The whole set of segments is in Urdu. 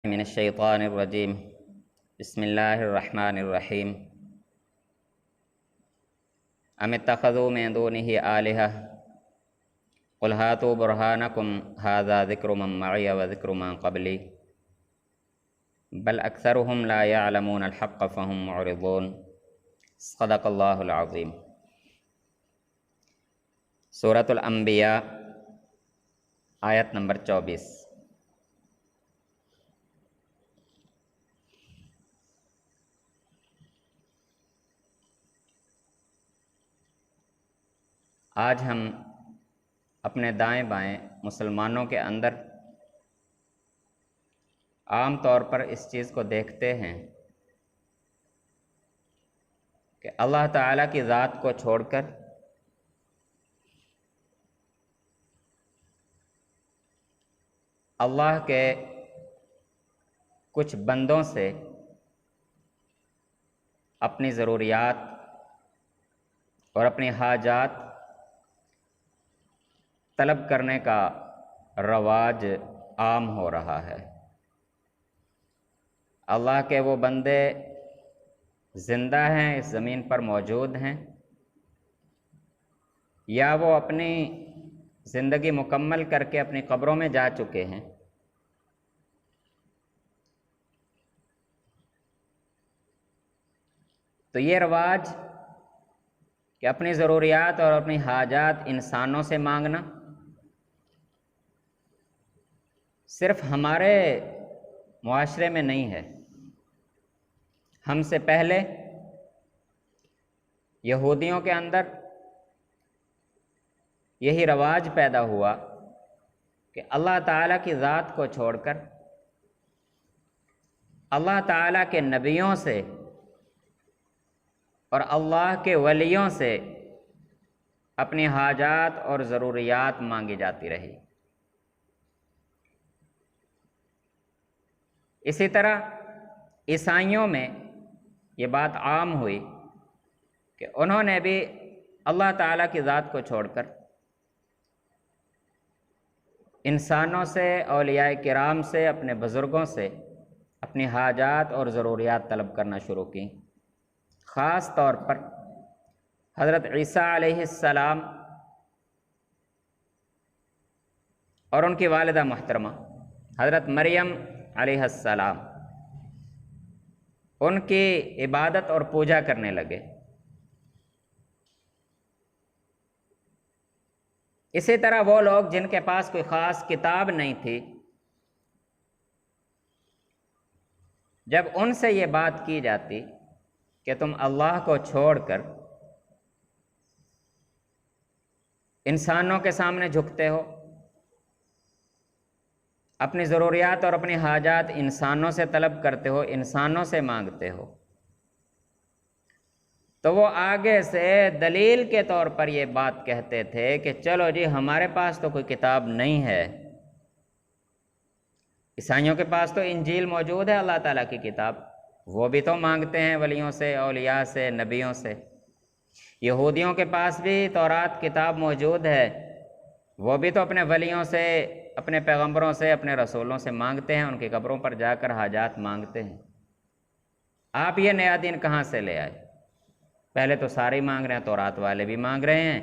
من الشیطان الرجیم بسم اللہ الرحمن الرحیم ام اتخذوا من دونه آلہہ قل ہاتوا برہانکم ھذا ذکر من معی وذکر من قبلی بل اکثرهم لا يعلمون الحق فهم معرضون صدق اللہ العظیم۔ سورۃ الانبیاء آیت نمبر 24۔ آج ہم اپنے دائیں بائیں مسلمانوں کے اندر عام طور پر اس چیز کو دیکھتے ہیں کہ اللہ تعالیٰ کی ذات کو چھوڑ کر اللہ کے کچھ بندوں سے اپنی ضروریات اور اپنی حاجات طلب کرنے کا رواج عام ہو رہا ہے۔ اللہ کے وہ بندے زندہ ہیں، اس زمین پر موجود ہیں، یا وہ اپنی زندگی مکمل کر کے اپنی قبروں میں جا چکے ہیں، تو یہ رواج کہ اپنی ضروریات اور اپنی حاجات انسانوں سے مانگنا صرف ہمارے معاشرے میں نہیں ہے۔ ہم سے پہلے یہودیوں کے اندر یہی رواج پیدا ہوا کہ اللہ تعالیٰ کی ذات کو چھوڑ کر اللہ تعالیٰ کے نبیوں سے اور اللہ کے ولیوں سے اپنی حاجات اور ضروریات مانگی جاتی رہی۔ اسی طرح عیسائیوں میں یہ بات عام ہوئی کہ انہوں نے بھی اللہ تعالیٰ کی ذات کو چھوڑ کر انسانوں سے، اولیاء کرام سے، اپنے بزرگوں سے اپنی حاجات اور ضروریات طلب کرنا شروع کی۔ خاص طور پر حضرت عیسیٰ علیہ السلام اور ان کی والدہ محترمہ حضرت مریم علیہ السلام، ان کی عبادت اور پوجا کرنے لگے۔ اسی طرح وہ لوگ جن کے پاس کوئی خاص کتاب نہیں تھی، جب ان سے یہ بات کی جاتی کہ تم اللہ کو چھوڑ کر انسانوں کے سامنے جھکتے ہو، اپنی ضروریات اور اپنی حاجات انسانوں سے طلب کرتے ہو، انسانوں سے مانگتے ہو، تو وہ آگے سے دلیل کے طور پر یہ بات کہتے تھے کہ چلو جی ہمارے پاس تو کوئی کتاب نہیں ہے۔ عیسائیوں کے پاس تو انجیل موجود ہے، اللہ تعالیٰ کی کتاب، وہ بھی تو مانگتے ہیں ولیوں سے، اولیاء سے، نبیوں سے۔ یہودیوں کے پاس بھی تورات کتاب موجود ہے، وہ بھی تو اپنے ولیوں سے، اپنے پیغمبروں سے، اپنے رسولوں سے مانگتے ہیں، ان کی قبروں پر جا کر حاجات مانگتے ہیں۔ آپ یہ نیا دین کہاں سے لے آئے؟ پہلے تو سارے ہی مانگ رہے ہیں، تورات والے بھی مانگ رہے ہیں،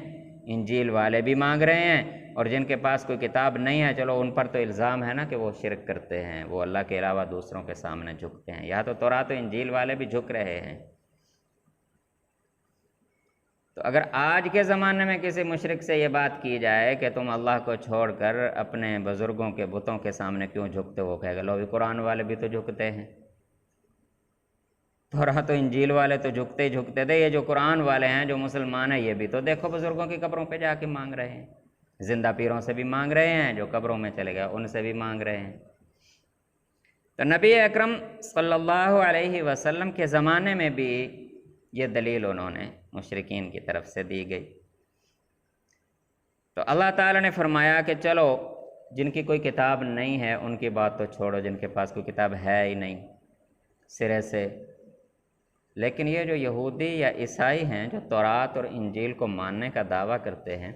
انجیل والے بھی مانگ رہے ہیں، اور جن کے پاس کوئی کتاب نہیں ہے چلو ان پر تو الزام ہے نا کہ وہ شرک کرتے ہیں، وہ اللہ کے علاوہ دوسروں کے سامنے جھکتے ہیں۔ یہاں تو تورات و انجیل والے بھی جھک رہے ہیں۔ تو اگر آج کے زمانے میں کسی مشرک سے یہ بات کی جائے کہ تم اللہ کو چھوڑ کر اپنے بزرگوں کے بتوں کے سامنے کیوں جھکتے ہو، وہ کہے گا لو بھی قرآن والے بھی تو جھکتے ہیں، تورات و انجیل والے تو جھکتے ہی جھکتے تھے، یہ جو قرآن والے ہیں، جو مسلمان ہیں، یہ بھی تو دیکھو بزرگوں کی قبروں پہ جا کے مانگ رہے ہیں، زندہ پیروں سے بھی مانگ رہے ہیں، جو قبروں میں چلے گئے ان سے بھی مانگ رہے ہیں۔ تو نبی اکرم صلی اللہ علیہ وسلم کے زمانے میں بھی یہ دلیل انہوں نے مشرکین کی طرف سے دی گئی۔ تو اللہ تعالیٰ نے فرمایا کہ چلو جن کی کوئی کتاب نہیں ہے ان کی بات تو چھوڑو، جن کے پاس کوئی کتاب ہے ہی نہیں سرے سے، لیکن یہ جو یہودی یا عیسائی ہیں جو تورات اور انجیل کو ماننے کا دعویٰ کرتے ہیں،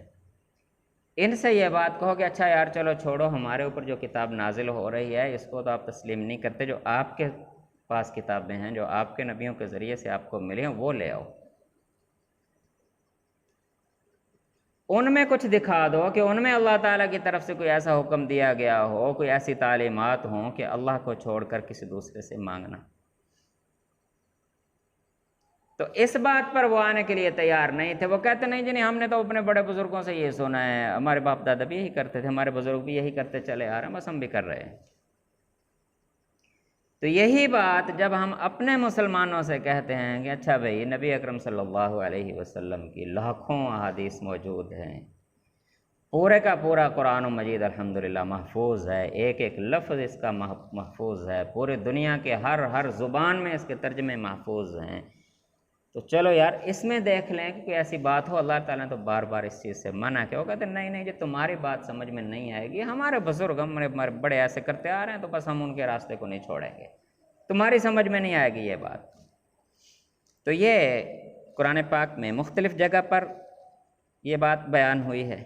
ان سے یہ بات کہو کہ اچھا یار چلو چھوڑو، ہمارے اوپر جو کتاب نازل ہو رہی ہے اس کو تو آپ تسلیم نہیں کرتے، جو آپ کے پاس کتابیں ہیں، جو آپ کے نبیوں کے ذریعے سے آپ کو ملی ہیں، وہ لے آؤ، ان میں کچھ دکھا دو کہ ان میں اللہ تعالیٰ کی طرف سے کوئی ایسا حکم دیا گیا ہو، کوئی ایسی تعلیمات ہوں کہ اللہ کو چھوڑ کر کسی دوسرے سے مانگنا۔ تو اس بات پر وہ آنے کے لیے تیار نہیں تھے، وہ کہتے نہیں جی نہیں، ہم نے تو اپنے بڑے بزرگوں سے یہ سنا ہے، ہمارے باپ دادا بھی یہی کرتے تھے، ہمارے بزرگ بھی یہی کرتے چلے آ رہے ہیں، بس ہم بھی کر رہے ہیں۔ تو یہی بات جب ہم اپنے مسلمانوں سے کہتے ہیں کہ اچھا بھئی نبی اکرم صلی اللہ علیہ وسلم کی لاکھوں احادیث موجود ہیں، پورے کا پورا قرآن مجید الحمدللہ محفوظ ہے، ایک ایک لفظ اس کا محفوظ ہے، پورے دنیا کے ہر زبان میں اس کے ترجمے محفوظ ہیں، تو چلو یار اس میں دیکھ لیں کہ کوئی ایسی بات ہو۔ اللہ تعالیٰ نے تو بار بار اس چیز سے منع کیا، وہ کہتے ہیں نہیں جی تمہاری بات سمجھ میں نہیں آئے گی، ہمارے بزرگ ہمارے بڑے ایسے کرتے آ رہے ہیں تو بس ہم ان کے راستے کو نہیں چھوڑیں گے، تمہاری سمجھ میں نہیں آئے گی یہ بات۔ تو یہ قرآن پاک میں مختلف جگہ پر یہ بات بیان ہوئی ہے۔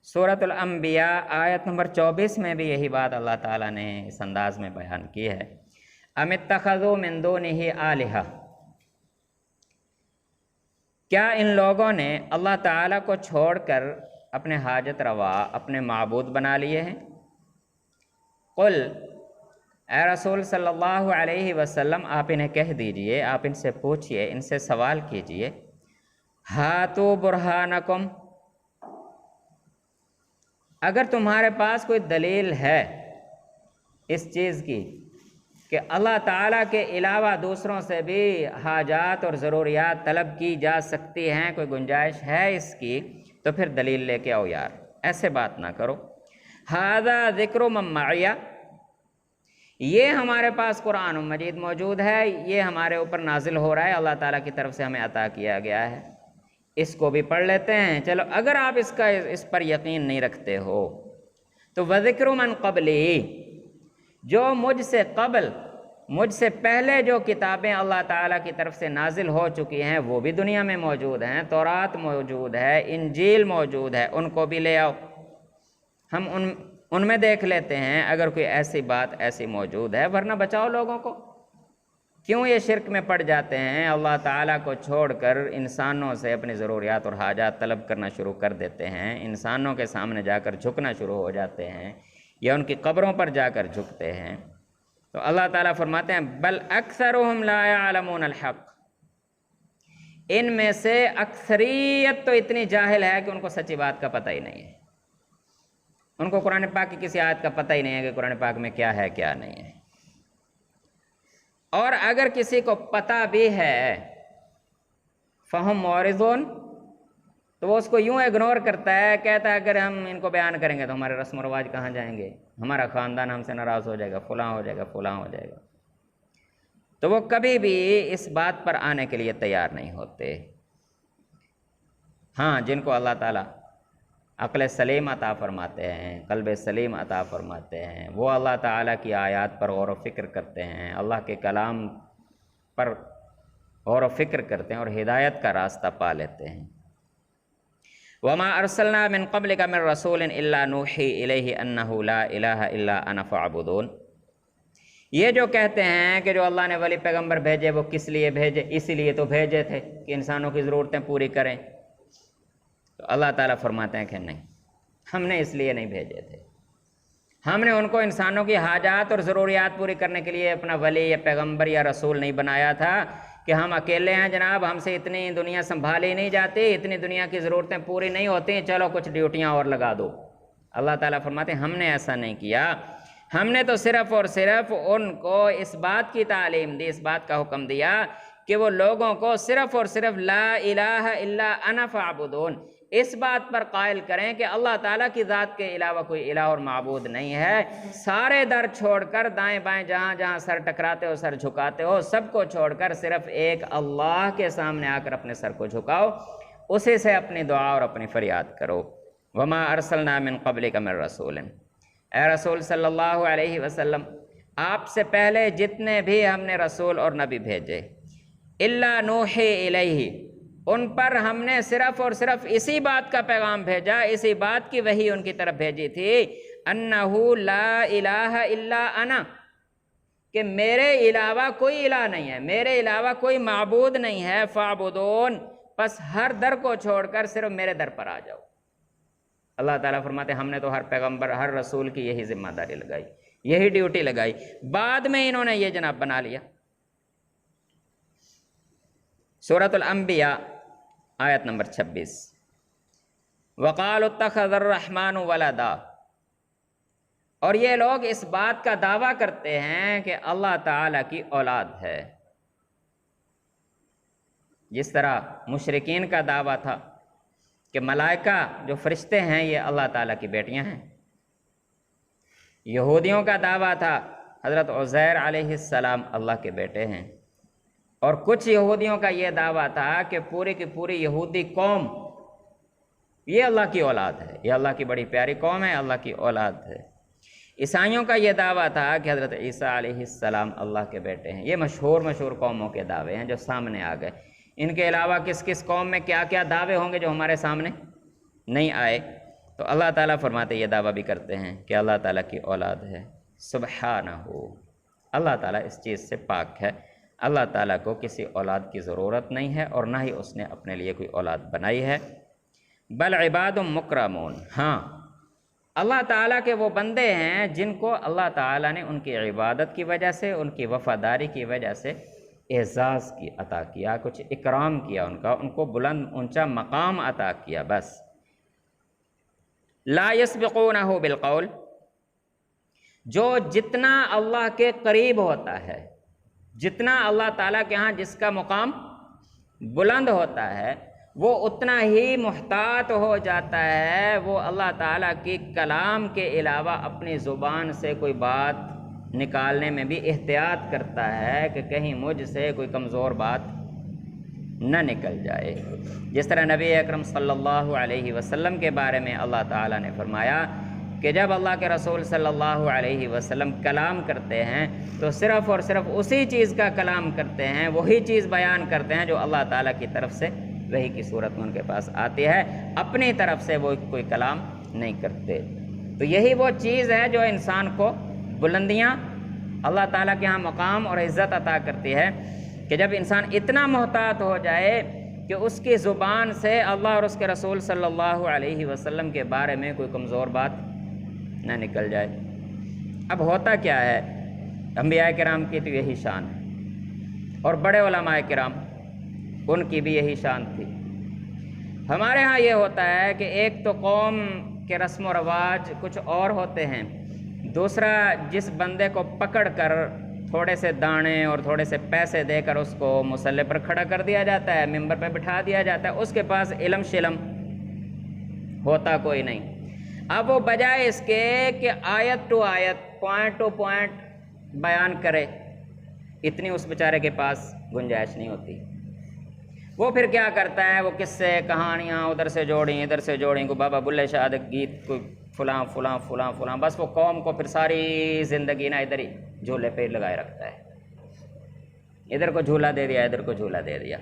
سورۃ الانبیاء آیت نمبر 24 میں بھی یہی بات اللہ تعالیٰ نے اس انداز میں بیان کی ہے۔ ام اتخذوا من دونہ آلہہ، کیا ان لوگوں نے اللہ تعالیٰ کو چھوڑ کر اپنے حاجت روا، اپنے معبود بنا لیے ہیں؟ قل، اے رسول صلی اللہ علیہ وسلم آپ انہیں کہہ دیجئے، آپ ان سے پوچھئے، ان سے سوال کیجئے، ہاتو برہانکم، اگر تمہارے پاس کوئی دلیل ہے اس چیز کی کہ اللہ تعالیٰ کے علاوہ دوسروں سے بھی حاجات اور ضروریات طلب کی جا سکتی ہیں، کوئی گنجائش ہے اس کی، تو پھر دلیل لے کے آؤ یار، ایسے بات نہ کرو۔ ھذا ذکر من معی، یہ ہمارے پاس قرآن مجید موجود ہے، یہ ہمارے اوپر نازل ہو رہا ہے، اللہ تعالیٰ کی طرف سے ہمیں عطا کیا گیا ہے، اس کو بھی پڑھ لیتے ہیں۔ چلو اگر آپ اس پر یقین نہیں رکھتے ہو تو وذکر من قبلی، جو مجھ سے قبل، مجھ سے پہلے جو کتابیں اللہ تعالیٰ کی طرف سے نازل ہو چکی ہیں وہ بھی دنیا میں موجود ہیں، تورات موجود ہے، انجیل موجود ہے، ان کو بھی لے آؤ، ہم ان میں دیکھ لیتے ہیں اگر کوئی ایسی بات ایسی موجود ہے، ورنہ بچاؤ لوگوں کو۔ کیوں یہ شرک میں پڑ جاتے ہیں، اللہ تعالیٰ کو چھوڑ کر انسانوں سے اپنی ضروریات اور حاجات طلب کرنا شروع کر دیتے ہیں، انسانوں کے سامنے جا کر جھکنا شروع ہو جاتے ہیں، یا ان کی قبروں پر جا کر جھکتے ہیں۔ تو اللہ تعالیٰ فرماتے ہیں بل اکثرهم لا يعلمون الحق، ان میں سے اکثریت تو اتنی جاہل ہے کہ ان کو سچی بات کا پتہ ہی نہیں ہے، ان کو قرآن پاک کی کسی آیت کا پتہ ہی نہیں ہے کہ قرآن پاک میں کیا ہے کیا نہیں ہے، اور اگر کسی کو پتہ بھی ہے فہم معرضون، تو وہ اس کو یوں اگنور کرتا ہے، کہتا ہے اگر ہم ان کو بیان کریں گے تو ہمارے رسم و رواج کہاں جائیں گے، ہمارا خاندان ہم سے ناراض ہو جائے گا، فلاں ہو جائے گا، فلاں ہو جائے گا، تو وہ کبھی بھی اس بات پر آنے کے لیے تیار نہیں ہوتے۔ ہاں، جن کو اللہ تعالیٰ عقل سلیم عطا فرماتے ہیں، قلب سلیم عطا فرماتے ہیں، وہ اللہ تعالیٰ کی آیات پر غور و فکر کرتے ہیں، اللہ کے کلام پر غور و فکر کرتے ہیں اور ہدایت کا راستہ پا لیتے ہیں۔ وَمَا أَرْسَلْنَا مِن قَبْلِكَ مِن رَّسُولٍ إِلَّا نُوحِي إِلَيْهِ أَنَّهُ لَا إِلَٰهَ إِلَّا أَنَا فَاعْبُدُونِ، یہ جو کہتے ہیں کہ جو اللہ نے ولی پیغمبر بھیجے وہ کس لیے بھیجے، اسی لیے تو بھیجے تھے کہ انسانوں کی ضرورتیں پوری کریں، تو اللہ تعالیٰ فرماتے ہیں کہ نہیں، ہم نے اس لیے نہیں بھیجے تھے، ہم نے ان کو انسانوں کی حاجات اور ضروریات پوری کرنے کے لیے اپنا ولی یا پیغمبر یا رسول نہیں بنایا تھا کہ ہم اکیلے ہیں جناب، ہم سے اتنی دنیا سنبھالی نہیں جاتی، اتنی دنیا کی ضرورتیں پوری نہیں ہوتی، چلو کچھ ڈیوٹیاں اور لگا دو۔ اللہ تعالیٰ فرماتے ہیں ہم نے ایسا نہیں کیا، ہم نے تو صرف اور صرف ان کو اس بات کی تعلیم دی، اس بات کا حکم دیا کہ وہ لوگوں کو صرف اور صرف لا الہ الا انا فاعبدون، اس بات پر قائل کریں کہ اللہ تعالیٰ کی ذات کے علاوہ کوئی الہ اور معبود نہیں ہے، سارے در چھوڑ کر دائیں بائیں جہاں جہاں سر ٹکراتے ہو، سر جھکاتے ہو، سب کو چھوڑ کر صرف ایک اللہ کے سامنے آ کر اپنے سر کو جھکاؤ، اسی سے اپنی دعا اور اپنی فریاد کرو۔ وما ارسلنا من قبلک من رسول، اے رسول صلی اللہ علیہ وسلم، آپ سے پہلے جتنے بھی ہم نے رسول اور نبی بھیجے، الا نوحی الیہ، ان پر ہم نے صرف اور صرف اسی بات کا پیغام بھیجا، اسی بات کی وحی ان کی طرف بھیجی تھی، انہ لا الہ الا انا، کہ میرے علاوہ کوئی الہ نہیں ہے، میرے علاوہ کوئی معبود نہیں ہے، فاعبدون، پس ہر در کو چھوڑ کر صرف میرے در پر آ جاؤ۔ اللہ تعالیٰ فرماتے ہیں ہم نے تو ہر پیغمبر، ہر رسول کی یہی ذمہ داری لگائی، یہی ڈیوٹی لگائی، بعد میں انہوں نے یہ جناب بنا لیا۔ سورۃ الانبیاء آیت نمبر 26، وَقَالُوا اتَّخَذَ الرَّحْمَنُ وَلَدًا، اور یہ لوگ اس بات کا دعویٰ کرتے ہیں کہ اللہ تعالیٰ کی اولاد ہے، جس طرح مشرکین کا دعویٰ تھا کہ ملائکہ جو فرشتے ہیں یہ اللہ تعالیٰ کی بیٹیاں ہیں، یہودیوں کا دعویٰ تھا حضرت عزیر علیہ السلام اللہ کے بیٹے ہیں، اور کچھ یہودیوں کا یہ دعویٰ تھا کہ پوری کی پوری یہودی قوم یہ اللہ کی اولاد ہے، یہ اللہ کی بڑی پیاری قوم ہے، اللہ کی اولاد ہے۔ عیسائیوں کا یہ دعویٰ تھا کہ حضرت عیسیٰ علیہ السلام اللہ کے بیٹے ہیں۔ یہ مشہور قوموں کے دعوے ہیں جو سامنے آ گئے۔ ان کے علاوہ کس کس قوم میں کیا کیا دعوے ہوں گے جو ہمارے سامنے نہیں آئے، تو اللہ تعالیٰ فرماتے یہ دعویٰ بھی کرتے ہیں کہ اللہ تعالیٰ کی اولاد ہے۔ سبحانہ، اللہ تعالیٰ اس چیز سے پاک ہے، اللہ تعالیٰ کو کسی اولاد کی ضرورت نہیں ہے اور نہ ہی اس نے اپنے لیے کوئی اولاد بنائی ہے۔ بل عباد مکرمون، ہاں اللہ تعالیٰ کے وہ بندے ہیں جن کو اللہ تعالیٰ نے ان کی عبادت کی وجہ سے، ان کی وفاداری کی وجہ سے اعزاز کی عطا کیا، کچھ اکرام کیا ان کو بلند اونچا مقام عطا کیا۔ بس لا یسبقونہ بالقول، جو جتنا اللہ کے قریب ہوتا ہے، جتنا اللہ تعالیٰ کے ہاں جس کا مقام بلند ہوتا ہے، وہ اتنا ہی محتاط ہو جاتا ہے، وہ اللہ تعالیٰ کی کلام کے علاوہ اپنی زبان سے کوئی بات نکالنے میں بھی احتیاط کرتا ہے کہ کہیں مجھ سے کوئی کمزور بات نہ نکل جائے۔ جس طرح نبی اکرم صلی اللہ علیہ وسلم کے بارے میں اللہ تعالیٰ نے فرمایا کہ جب اللہ کے رسول صلی اللہ علیہ وسلم کلام کرتے ہیں تو صرف اور صرف اسی چیز کا کلام کرتے ہیں، وہی چیز بیان کرتے ہیں جو اللہ تعالیٰ کی طرف سے وحی کی صورت میں ان کے پاس آتی ہے، اپنی طرف سے وہ کوئی کلام نہیں کرتے۔ تو یہی وہ چیز ہے جو انسان کو بلندیاں، اللہ تعالیٰ کے ہاں مقام اور عزت عطا کرتی ہے، کہ جب انسان اتنا محتاط ہو جائے کہ اس کی زبان سے اللہ اور اس کے رسول صلی اللہ علیہ وسلم کے بارے میں کوئی کمزور بات نہ نکل جائے۔ اب ہوتا کیا ہے، انبیاء کرام کی تو یہی شان ہے، اور بڑے علماء کرام ان کی بھی یہی شان تھی۔ ہمارے ہاں یہ ہوتا ہے کہ ایک تو قوم کے رسم و رواج کچھ اور ہوتے ہیں، دوسرا جس بندے کو پکڑ کر تھوڑے سے دانے اور تھوڑے سے پیسے دے کر اس کو مصلی پر کھڑا کر دیا جاتا ہے، ممبر پہ بٹھا دیا جاتا ہے، اس کے پاس علم شلم ہوتا کوئی نہیں۔ اب وہ بجائے اس کے کہ آیت ٹو آیت، پوائنٹ ٹو پوائنٹ بیان کرے، اتنی اس بیچارے کے پاس گنجائش نہیں ہوتی۔ وہ پھر کیا کرتا ہے، وہ قصے کہانیاں ادھر سے جوڑیں ادھر سے جوڑیں، کو بابا بلے شاہ گیت کوئی فلاں فلاں فلاں فلاں، بس وہ قوم کو پھر ساری زندگی نہ ادھر ہی جھولے پہ لگائے رکھتا ہے، ادھر کو جھولا دے دیا ادھر کو جھولا دے دیا۔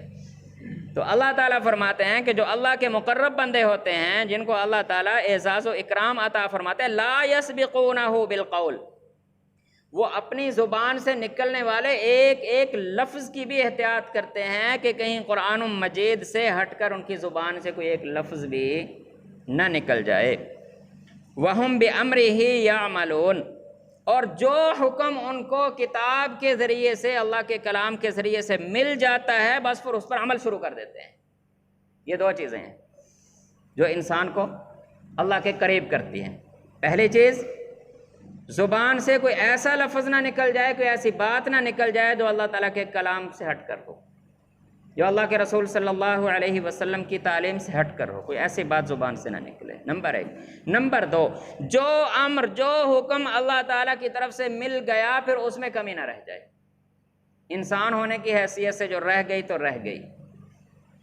تو اللہ تعالیٰ فرماتے ہیں کہ جو اللہ کے مقرب بندے ہوتے ہیں، جن کو اللہ تعالیٰ اعزاز و اکرام عطا فرماتے ہیں، لا یسبقونہ بالقول، وہ اپنی زبان سے نکلنے والے ایک ایک لفظ کی بھی احتیاط کرتے ہیں کہ کہیں قرآن مجید سے ہٹ کر ان کی زبان سے کوئی ایک لفظ بھی نہ نکل جائے۔ وَهُمْ بِأَمْرِهِ يَعْمَلُونَ، اور جو حکم ان کو کتاب کے ذریعے سے، اللہ کے کلام کے ذریعے سے مل جاتا ہے، بس پھر اس پر عمل شروع کر دیتے ہیں۔ یہ دو چیزیں ہیں جو انسان کو اللہ کے قریب کرتی ہیں۔ پہلی چیز، زبان سے کوئی ایسا لفظ نہ نکل جائے، کوئی ایسی بات نہ نکل جائے جو اللہ تعالیٰ کے کلام سے ہٹ کر ہو، جو اللہ کے رسول صلی اللہ علیہ وسلم کی تعلیم سے ہٹ کر ہو، کوئی ایسی بات زبان سے نہ نکلے، نمبر ایک۔ نمبر دو، جو امر جو حکم اللہ تعالیٰ کی طرف سے مل گیا پھر اس میں کمی نہ رہ جائے۔ انسان ہونے کی حیثیت سے جو رہ گئی تو رہ گئی،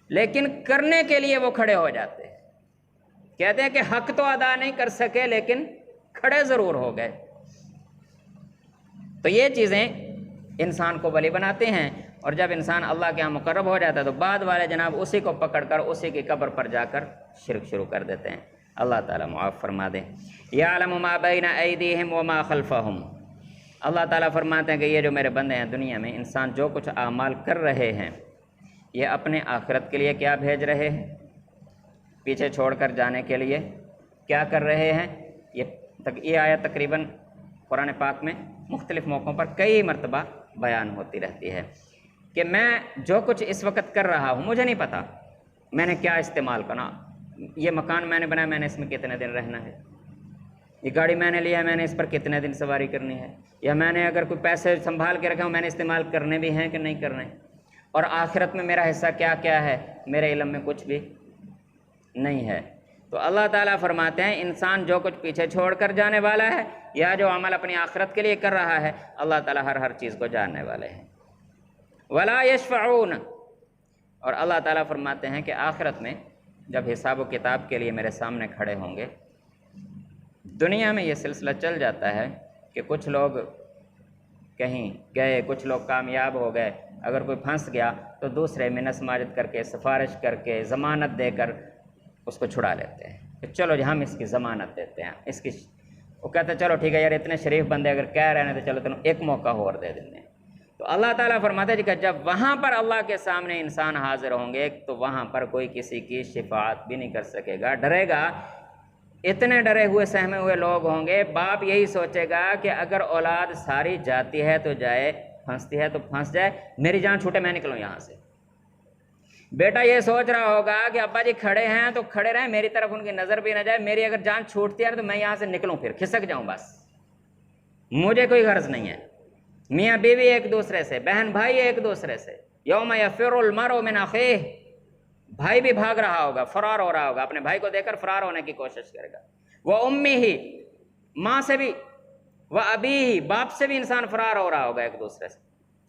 لیکن کرنے کے لیے وہ کھڑے ہو جاتے ہیں۔ کہتے ہیں کہ حق تو ادا نہیں کر سکے لیکن کھڑے ضرور ہو گئے۔ تو یہ چیزیں انسان کو ولی بناتے ہیں۔ اور جب انسان اللہ کے ہاں مقرب ہو جاتا ہے تو بعد والے جناب اسی کو پکڑ کر اسی کی قبر پر جا کر شرک شروع کر دیتے ہیں۔ اللہ تعالیٰ معاف فرما دے۔ یعلم ما بین ایدیہم وما خلفہم، اللہ تعالیٰ فرماتے ہیں کہ یہ جو میرے بندے ہیں دنیا میں، انسان جو کچھ اعمال کر رہے ہیں یہ اپنے آخرت کے لیے کیا بھیج رہے ہیں، پیچھے چھوڑ کر جانے کے لیے کیا کر رہے ہیں۔ یہ آیت تقریباً قرآن پاک میں مختلف موقعوں پر کئی مرتبہ بیان ہوتی رہتی ہے کہ میں جو کچھ اس وقت کر رہا ہوں مجھے نہیں پتا میں نے کیا استعمال کرنا، یہ مکان میں نے بنایا میں نے اس میں کتنے دن رہنا ہے، یہ گاڑی میں نے لیا ہے میں نے اس پر کتنے دن سواری کرنی ہے، یا میں نے اگر کوئی پیسے سنبھال کے رکھا ہوں میں نے استعمال کرنے بھی ہیں کہ نہیں کرنے، اور آخرت میں میرا حصہ کیا کیا ہے میرے علم میں کچھ بھی نہیں ہے۔ تو اللہ تعالیٰ فرماتے ہیں انسان جو کچھ پیچھے چھوڑ کر جانے والا ہے یا جو عمل اپنی آخرت کے لیے کر رہا ہے، اللہ تعالیٰ ہر چیز کو جاننے والے ہیں۔ ولا یشفعون، اور اللہ تعالیٰ فرماتے ہیں کہ آخرت میں جب حساب و کتاب کے لیے میرے سامنے کھڑے ہوں گے، دنیا میں یہ سلسلہ چل جاتا ہے کہ کچھ لوگ کہیں گئے، کچھ لوگ کامیاب ہو گئے، اگر کوئی پھنس گیا تو دوسرے منت ماجد کر کے سفارش کر کے ضمانت دے کر اس کو چھڑا لیتے ہیں کہ چلو جی ہم اس کی ضمانت دیتے ہیں، اس کی وہ کہتے ہیں چلو ٹھیک ہے یار اتنے شریف بندے اگر کہہ رہے ہیں تو چلو تمہیں ایک موقع اور دے دیتے ہیں۔ تو اللہ تعالیٰ فرماتے ہیں کہ جب وہاں پر اللہ کے سامنے انسان حاضر ہوں گے تو وہاں پر کوئی کسی کی شفاعت بھی نہیں کر سکے گا، ڈرے گا۔ اتنے ڈرے ہوئے سہمے ہوئے لوگ ہوں گے، باپ یہی سوچے گا کہ اگر اولاد ساری جاتی ہے تو جائے، پھنستی ہے تو پھنس جائے، میری جان چھوٹے میں نکلوں یہاں سے۔ بیٹا یہ سوچ رہا ہوگا کہ ابا جی کھڑے ہیں تو کھڑے رہیں، میری طرف ان کی نظر بھی نہ جائے، میری اگر جان چھوٹتی ہے تو میں یہاں سے نکلوں، پھر کھسک جاؤں، بس مجھے کوئی غرض نہیں ہے۔ میاں بیوی ایک دوسرے سے، بہن بھائی ایک دوسرے سے، یوم یفر المرء من اخیہ، بھائی بھی بھاگ رہا ہوگا، فرار ہو رہا ہوگا، اپنے بھائی کو دیکھ کر فرار ہونے کی کوشش کرے گا۔ وہ امی ہی، ماں سے بھی، وہ ابی ہی، باپ سے بھی انسان فرار ہو رہا ہوگا ایک دوسرے سے۔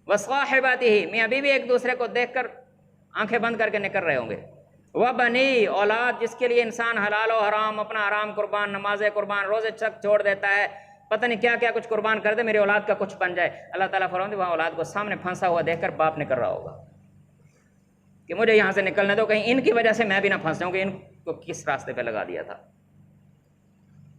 وہ صاحباتی ہی، میاں بیوی ایک دوسرے کو دیکھ کر آنکھیں بند کر کے نکل رہے ہوں گے۔ وہ بنی، اولاد جس کے لیے انسان حلال و حرام، اپنا حرام قربان، نمازیں قربان، روزے چک چھوڑ دیتا ہے، پتہ نہیں کیا کیا کچھ قربان کر دے میری اولاد کا کچھ بن جائے۔ اللہ تعالیٰ فرماتے ہیں وہاں اولاد کو سامنے پھنسا ہوا دیکھ کر باپ نکل رہا ہوگا کہ مجھے یہاں سے نکلنے دو، کہیں ان کی وجہ سے میں بھی نہ پھنس جاؤں کہ ان کو کس راستے پہ لگا دیا تھا۔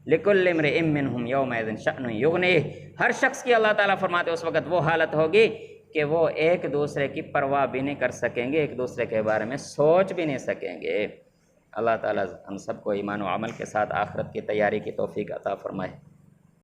لِكُلِّ امْرِئٍ مِّنْهُمْ يَوْمَئِذٍ شَأْنٌ يُغْنِيهِ، ہر شخص کی اللہ تعالیٰ فرماتے ہیں اس وقت وہ حالت ہوگی کہ وہ ایک دوسرے کی پرواہ بھی نہیں کر سکیں گے، ایک دوسرے کے بارے میں سوچ بھی نہیں سکیں گے۔ اللہ تعالیٰ ہم سب کو ایمان و عمل کے ساتھ آخرت کی تیاری کی توفیق عطا فرمائے۔